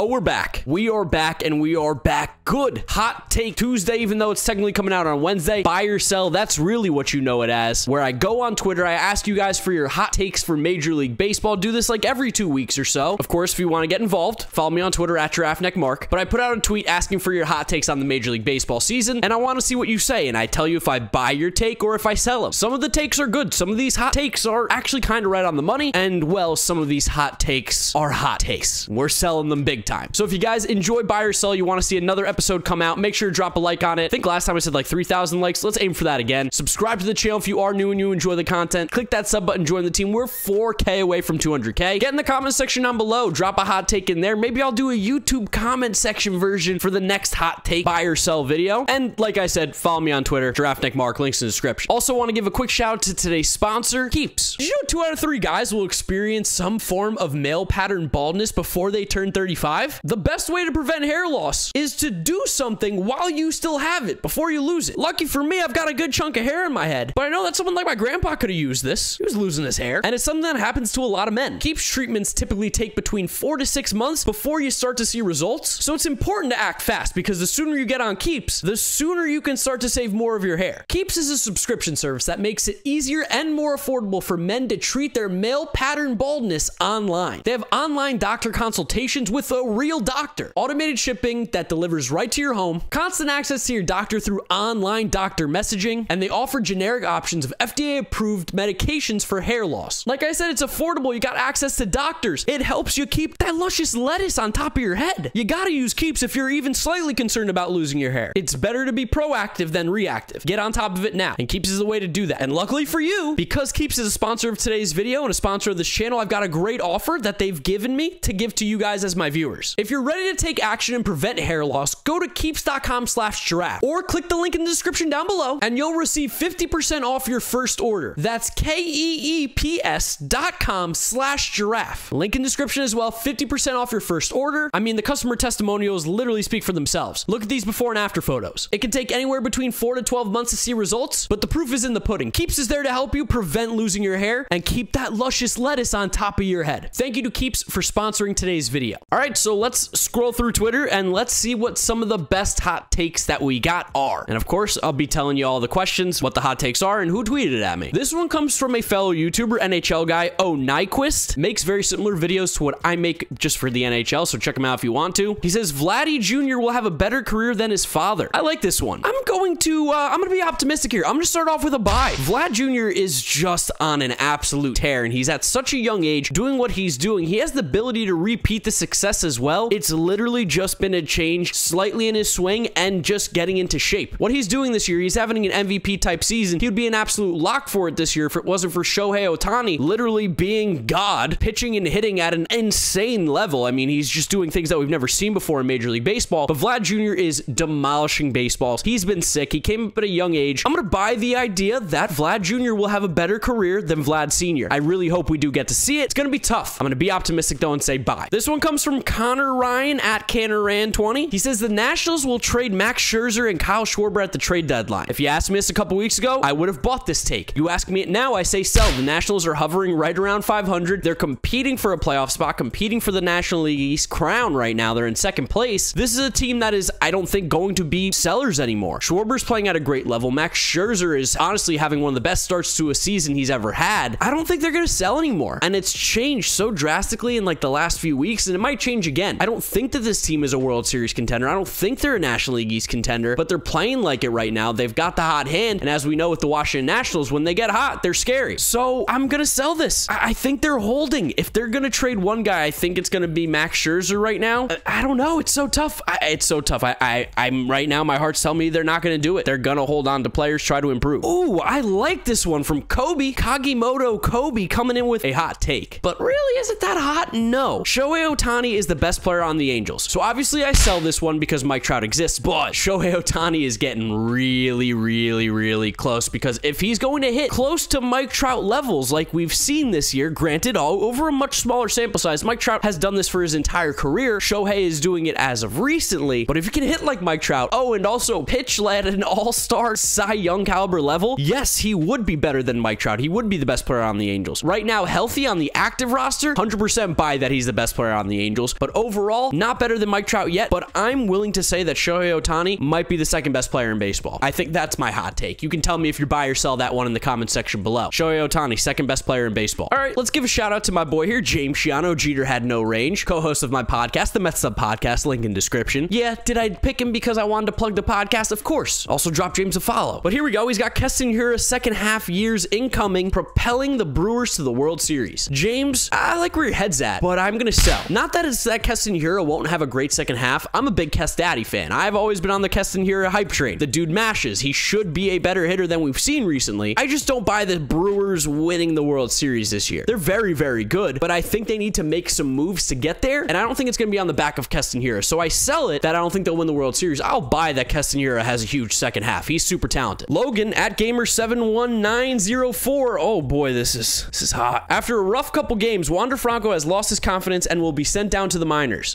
Oh, we're back. We are back, and we are back good. Hot Take Tuesday, even though it's technically coming out on Wednesday. Buy or sell, that's really what you know it as. Where I go on Twitter, I ask you guys for your hot takes for Major League Baseball. Do this like every 2 weeks or so. Of course, if you want to get involved, follow me on Twitter at GiraffeNeckMarc. But I put out a tweet asking for your hot takes on the Major League Baseball season, and I want to see what you say, and I tell you if I buy your take or if I sell them. Some of the takes are good. Some of these hot takes are actually kind of right on the money, and well, some of these hot takes are hot takes. We're selling them big time. So if you guys enjoy buy or sell, you want to see another episode come out, make sure to drop a like on it. I think last time I said like 3,000 likes. Let's aim for that again. Subscribe to the channel if you are new and you enjoy the content. Click that sub button, join the team. We're 4K away from 200K. Get in the comment section down below. Drop a hot take in there. Maybe I'll do a YouTube comment section version for the next hot take buy or sell video. And like I said, follow me on Twitter, GiraffeNeckMarc, links in the description. Also want to give a quick shout out to today's sponsor, Keeps. Did you know 2 out of 3 guys will experience some form of male pattern baldness before they turn 35? The best way to prevent hair loss is to do something while you still have it, before you lose it. Lucky for me, I've got a good chunk of hair in my head, but I know that someone like my grandpa could have used this. He was losing his hair, and it's something that happens to a lot of men. Keeps treatments typically take between 4 to 6 months before you start to see results, so it's important to act fast, because the sooner you get on Keeps, the sooner you can start to save more of your hair. Keeps is a subscription service that makes it easier and more affordable for men to treat their male pattern baldness online. They have online doctor consultations with a real doctor, automated shipping that delivers right to your home, constant access to your doctor through online doctor messaging, and they offer generic options of FDA-approved medications for hair loss. Like I said, it's affordable. You got access to doctors. It helps you keep that luscious lettuce on top of your head. You gotta use Keeps if you're even slightly concerned about losing your hair. It's better to be proactive than reactive. Get on top of it now, and Keeps is the way to do that. And luckily for you, because Keeps is a sponsor of today's video and a sponsor of this channel, I've got a great offer that they've given me to give to you guys as my viewers. If you're ready to take action and prevent hair loss, go to keeps.com/giraffe or click the link in the description down below and you'll receive 50% off your first order. That's keeps.com/giraffe. Link in description as well, 50% off your first order. I mean, the customer testimonials literally speak for themselves. Look at these before and after photos. It can take anywhere between 4 to 12 months to see results, but the proof is in the pudding. Keeps is there to help you prevent losing your hair and keep that luscious lettuce on top of your head. Thank you to Keeps for sponsoring today's video. All right, so let's scroll through Twitter and let's see what some of the best hot takes that we got are. And of course, I'll be telling you all the questions, what the hot takes are, and who tweeted at me. This one comes from a fellow YouTuber, NHL guy, Nyquist. Makes very similar videos to what I make just for the NHL, so check him out if you want to. He says, Vladdy Jr. will have a better career than his father. I like this one. I'm going to be optimistic here. I'm gonna start off with a buy. Vlad Jr. is just on an absolute tear, and he's at such a young age doing what he's doing. He has the ability to repeat the success as well. It's literally just been a change slightly in his swing and just getting into shape. What he's doing this year, he's having an MVP type season. He would be an absolute lock for it this year if it wasn't for Shohei Ohtani literally being God, pitching and hitting at an insane level. I mean, he's just doing things that we've never seen before in Major League Baseball, but Vlad Jr. is demolishing baseballs. He's been sick. He came up at a young age. I'm going to buy the idea that Vlad Jr. will have a better career than Vlad Sr. I really hope we do get to see it. It's going to be tough. I'm going to be optimistic though and say buy. This one comes from Connor Ryan at CannerRan20. He says the Nationals will trade Max Scherzer and Kyle Schwarber at the trade deadline. If you asked me this a couple weeks ago, I would have bought this take. You ask me it now, I say sell. The Nationals are hovering right around 500. They're competing for a playoff spot, competing for the National League East crown right now. They're in second place. This is a team that is, I don't think, going to be sellers anymore. Schwarber's playing at a great level. Max Scherzer is honestly having one of the best starts to a season he's ever had. I don't think they're going to sell anymore. And it's changed so drastically in like the last few weeks, and it might change again. I don't think that this team is a World Series contender. I don't think they're a National League East contender, but they're playing like it right now. They've got the hot hand, and as we know with the Washington Nationals, when they get hot, they're scary. So I'm going to sell this. I think they're holding. If they're going to trade one guy, I think it's going to be Max Scherzer right now. I don't know. It's so tough. It's so tough. I'm right now, my heart's telling me they're not going to do it. They're going to hold on to players, try to improve. Ooh, I like this one from Kobe, Kagimoto Kobe, coming in with a hot take. But really, is it that hot? No. Shohei Ohtani is the best player on the Angels. So obviously I sell this one because Mike Trout exists, but Shohei Ohtani is getting really close, because if he's going to hit close to Mike Trout levels like we've seen this year, granted all over a much smaller sample size, Mike Trout has done this for his entire career. Shohei is doing it as of recently, but if you can hit like Mike Trout, oh, and also pitch at an all-star Cy Young caliber level, yes, he would be better than Mike Trout. He would be the best player on the Angels. Right now, healthy on the active roster, 100% buy that he's the best player on the Angels, but overall, not better than Mike Trout yet, but I'm willing to say that Shohei Ohtani might be the second best player in baseball. I think that's my hot take. You can tell me if you're buy or sell that one in the comment section below. Shohei Ohtani, second best player in baseball. All right, let's give a shout out to my boy here, James Shiano. Jeter had no range, co-host of my podcast, the Mets Sub Podcast, link in description. Yeah, did I pick him because I wanted to plug the podcast? Of course. Also drop James a follow. But here we go. He's got Keston Hiura second half years incoming, propelling the Brewers to the World Series. James, I like where your head's at, but I'm gonna sell. Not that it's that Keston Hiura won't have a great second half. I'm a big Kes Daddy fan. I've always been on the Keston Hiura hype train. The dude mashes. He should be a better hitter than we've seen recently. I just don't buy the Brewers winning the World Series this year. They're very, very good, but I think they need to make some moves to get there, and I don't think it's gonna be on the back of Keston Hiura. So I sell it that I don't think they'll win the World Series. I'll buy that Keston Hiura has a huge second half. He's super talented. Logan at Gamer71904. Oh boy, this is hot. After a rough couple games, Wander Franco has lost his confidence and will be sent down to the minors.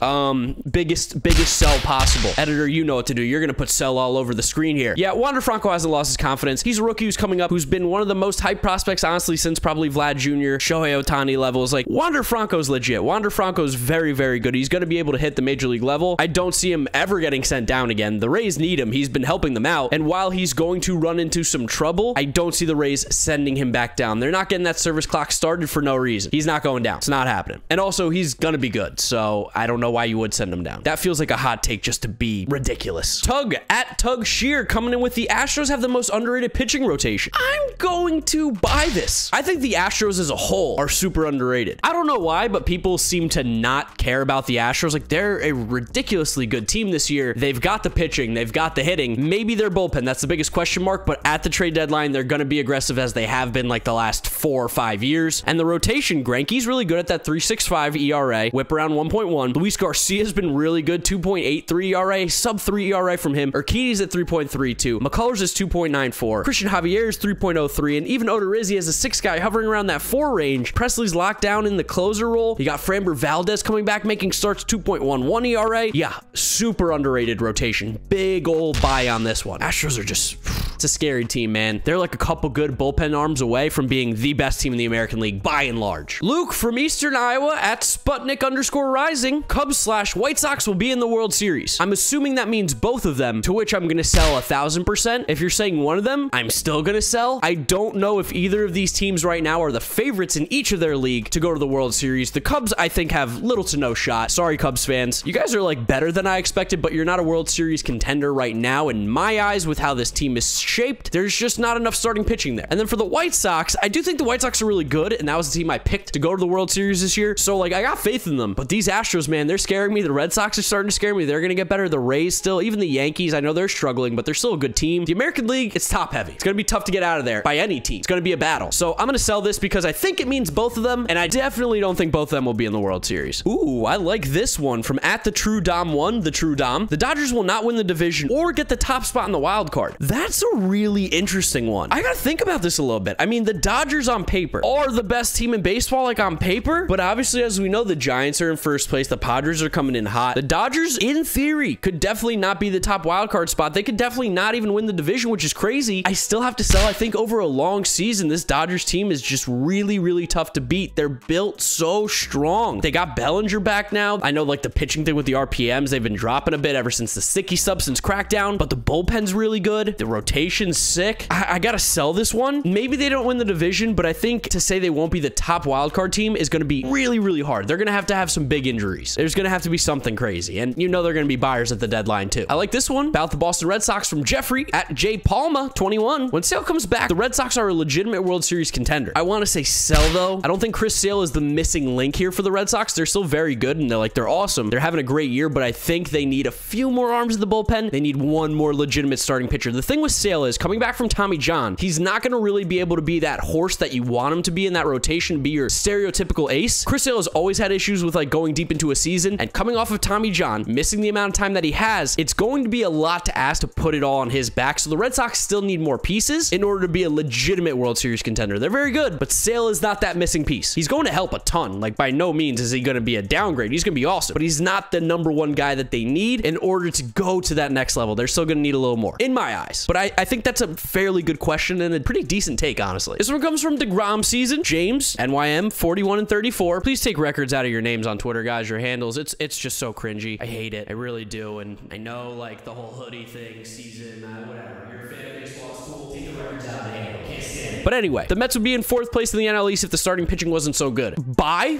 Biggest sell possible. Editor, you know what to do. You're gonna put sell all over the screen here. Yeah, Wander Franco hasn't lost his confidence. He's a rookie who's coming up, who's been one of the most hyped prospects, honestly, since probably Vlad Jr., Shohei Ohtani levels. Like, Wander Franco's legit. Wander Franco's very, very good. He's gonna be able to hit the major league level. I don't see him ever getting sent down again. The Rays need him. He's been helping them out. And while he's going to run into some trouble, I don't see the Rays sending him back down. They're not getting that service clock started for no reason. He's not going down. It's not happening. And also, he's gonna be good. So I don't know why you would send him down. That feels like a hot take just to be ridiculous. Tug at Tug Shear coming in with the Astros have the most underrated pitching rotation. I'm going to buy this. I think the Astros as a whole are super underrated. I don't know why, but people seem to not care about the Astros. Like, they're a ridiculously good team this year. They've got the pitching, they've got the hitting, maybe their bullpen. That's the biggest question mark, but at the trade deadline, they're going to be aggressive as they have been like the last 4 or 5 years. And the rotation, Greinke's really good at that 3.65 ERA, whip around 1.1. Luis Garcia's been really good, 2.83 ERA, sub 3 ERA from him. Urquidy's at 3.32. McCullers is 2.94. Christian Javier is 3.03, and even Odorizzi as a 6 guy hovering around that 4 range. Presley's locked down in the closer role. You got Framber Valdez coming back, making starts, 2.11 ERA. Yeah, super underrated rotation. Big old buy on this one. Astros are just... It's a scary team, man. They're like a couple good bullpen arms away from being the best team in the American League by and large. Luke from Eastern Iowa at Sputnik_Rising. Cubs/White Sox will be in the World Series. I'm assuming that means both of them, to which I'm gonna sell 1,000%. If you're saying one of them, I'm still gonna sell. I don't know if either of these teams right now are the favorites in each of their league to go to the World Series. The Cubs, I think, have little to no shot. Sorry, Cubs fans. You guys are like better than I expected, but you're not a World Series contender right now. In my eyes, with how this team is shaped, there's just not enough starting pitching there. And then for the White Sox, I do think the White Sox are really good, and that was the team I picked to go to the World Series this year. So, like, I got faith in them. But these Astros, man, they're scaring me. The Red Sox are starting to scare me. They're going to get better. The Rays still, even the Yankees, I know they're struggling, but they're still a good team. The American League, it's top heavy. It's going to be tough to get out of there by any team. It's going to be a battle. So I'm going to sell this because I think it means both of them, and I definitely don't think both of them will be in the World Series. Ooh, I like this one from at the True Dom 1, the True Dom. The Dodgers will not win the division or get the top spot in the wild card. That's a really interesting one. I got to think about this a little bit. I mean, the Dodgers on paper are the best team in baseball, like on paper, but obviously, as we know, the Giants are in first place. The Padres are coming in hot. The Dodgers, in theory, could definitely not be the top wild card spot. They could definitely not even win the division, which is crazy. I still have to sell. I think over a long season, this Dodgers team is just really, really tough to beat. They're built so strong. They got Bellinger back now. I know, like, the pitching thing with the RPMs, they've been dropping a bit ever since the sticky substance crackdown, but the bullpen's really good. The rotation's sick. I gotta sell this one. Maybe they don't win the division, but I think to say they won't be the top wildcard team is going to be really, really hard. They're going to have some big injuries. There's going to have to be something crazy, and you know they're going to be buyers at the deadline too. I like this one about the Boston Red Sox from Jeffrey at J Palma 21. When Sale comes back, the Red Sox are a legitimate World Series contender. I want to say sell though. I don't think Chris Sale is the missing link here for the Red Sox. They're still very good, and they're awesome. They're having a great year, but I think they need a few more arms in the bullpen. They need one more legitimate starting pitcher. The thing with Sale is coming back from Tommy John, he's not going to really be able to be that horse that you want him to be in that rotation, be your stereotypical ace. Chris Sale has always had issues with like going deep into a season, and coming off of Tommy John, missing the amount of time that he has, it's going to be a lot to ask to put it all on his back. So the Red Sox still need more pieces in order to be a legitimate World Series contender. They're very good, but Sale is not that missing piece. He's going to help a ton. Like, by no means is he going to be a downgrade. He's going to be awesome, but he's not the number one guy that they need in order to go to that next level. They're still going to need a little more, in my eyes. But I think that's a fairly good question and a pretty decent take, honestly. This one comes from DeGrom Season. James, NYM, 41 and 34. Please take records out of your names on Twitter, guys, your handles. It's just so cringy. I hate it. I really do. And I know, like, the whole hoodie thing, season, whatever. You're a fan of baseball, it's cool. Take the records out of the handle. Can't stand it. But anyway, the Mets would be in 4th place in the NL East if the starting pitching wasn't so good.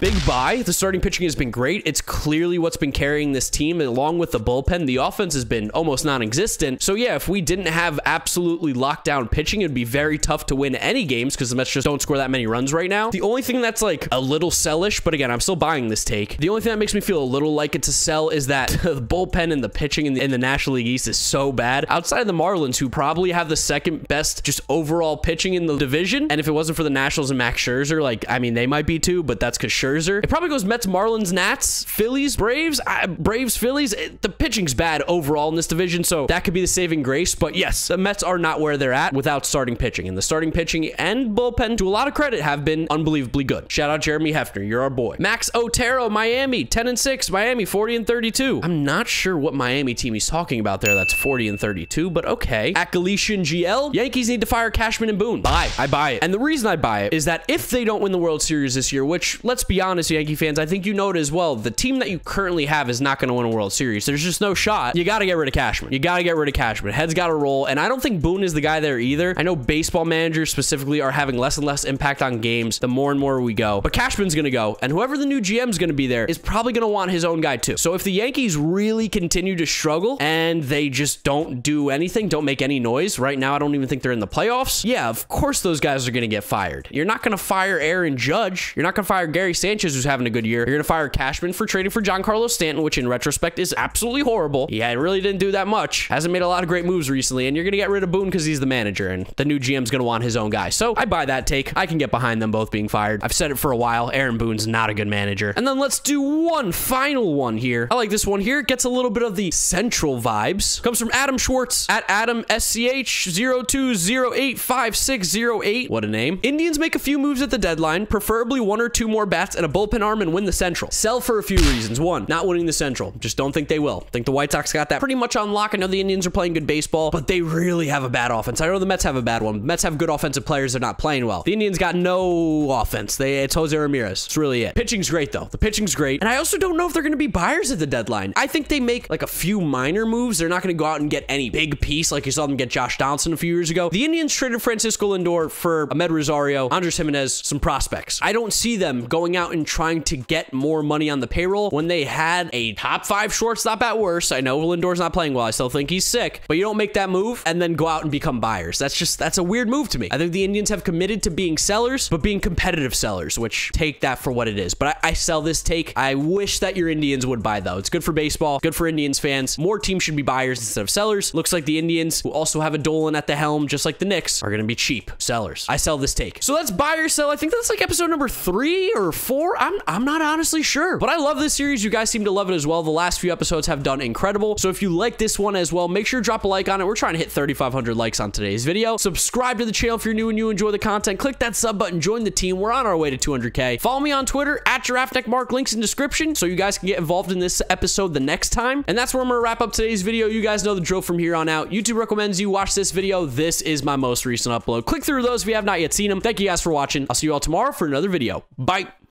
Big buy. The starting pitching has been great. It's clearly what's been carrying this team, along with the bullpen. The offense has been almost non-existent. So yeah, if we didn't have absolutely locked down pitching, it'd be very tough to win any games because the Mets just don't score that many runs right now. The only thing that's like a little sellish, but again, I'm still buying this take. The only thing that makes me feel a little like it's a sell is that the bullpen and the pitching in the National League East is so bad. Outside of the Marlins, who probably have the 2nd best just overall pitching in the division, and if it wasn't for the Nationals and Max Scherzer, like, I mean, they might be too, but that's because Scherzer. It probably goes Mets, Marlins, Nats, Phillies, Braves, Phillies. The pitching's bad overall in this division, so that could be the saving grace. But yes, the Mets are not where they're at without starting pitching, and the starting pitching and bullpen, to a lot of credit, have been unbelievably good. Shout out Jeremy Hefner, you're our boy. Max Otero, Miami, 10 and 6. Miami, 40 and 32. I'm not sure what Miami team he's talking about there. That's 40 and 32, but okay. Galician GL, Yankees need to fire Cashman and Boone. Buy. I buy it. And the reason I buy it is that if they don't win the World Series this year, which, let's be honest, Yankee fans, I think you know it as well, the team that you currently have is not going to win a World Series. There's just no shot. You got to get rid of Cashman. You got to get rid of Cashman. Heads got to roll, and I don't think Boone is the guy there either. I know baseball managers specifically are having less and less impact on games the more and more we go, but Cashman's going to go, and whoever the new GM is going to be there is probably going to want his own guy too. So if the Yankees really continue to struggle and they just don't do anything, don't make any noise, right now I don't even think they're in the playoffs, yeah, of course those guys are going to get fired. You're not going to fire Aaron Judge. You're not going to fire Gary Sanchez, who's having a good year. You're going to fire Cashman for trading for Giancarlo Stanton, which in retrospect is absolutely horrible. Yeah, it really didn't do that much. Hasn't made a lot of great moves recently, and you're going to get rid of Boone because he's the manager, and the new GM's going to want his own guy. So I buy that take. I can get behind them both being fired. I've said it for a while. Aaron Boone's not a good manager. And then let's do one final one here. I like this one here. It gets a little bit of the Central vibes. Comes from Adam Schwartz at Adam SCH02085608. What a name. Indians make a few moves at the deadline, preferably 1 or 2 more bats and a bullpen arm, and win the Central. Sell for a few reasons. 1, not winning the Central. Just don't think they will. Think the White Sox got that pretty much on lock. I know the Indians are playing good baseball, but they really have a bad offense. I know the Mets have a bad one. The Mets have good offensive players. They're not playing well. The Indians got no offense. It's Jose Ramirez. It's really it. Pitching's great, though. The pitching's great. And I also don't know if they're going to be buyers at the deadline. I think they make like a few minor moves. They're not going to go out and get any big piece like you saw them get Josh Donaldson a few years ago. The Indians traded Francisco Lindor for Ahmed Rosario, Andres Jimenez, some prospects. I don't see them going out and trying to get more money on the payroll when they had a top 5 shortstop at worst. I know Lindor's not playing well. I still think he's sick, but you don't make that move and then go out and become buyers. That's a weird move to me. I think the Indians have committed to being sellers, but being competitive sellers, which take that for what it is. But I sell this take. I wish that your Indians would buy, though. It's good for baseball, good for Indians fans. More teams should be buyers instead of sellers. Looks like the Indians, who also have a Dolan at the helm, just like the Knicks, are going to be cheap sellers. I sell this take. So that's buy or sell. I think that's like episode number 3 or 4. I'm not honestly sure, but I love this series. You guys seem to love it as well. The last few episodes have done incredible. So if you like this one as well, make sure to drop a like on it. We're trying to hit 3,500 likes on today's video. Subscribe to the channel if you're new and you enjoy the content. Click that sub button, join the team. We're on our way to 200K. Follow me on Twitter at GiraffeNeckMarc. Links in description so you guys can get involved in this episode the next time. And that's where I'm going to wrap up today's video. You guys know the drill from here on out. YouTube recommends you watch this video. This is my most recent upload. Click through those if you have not yet seen them. Thank you guys for watching. I'll see you all tomorrow for another video. Bye.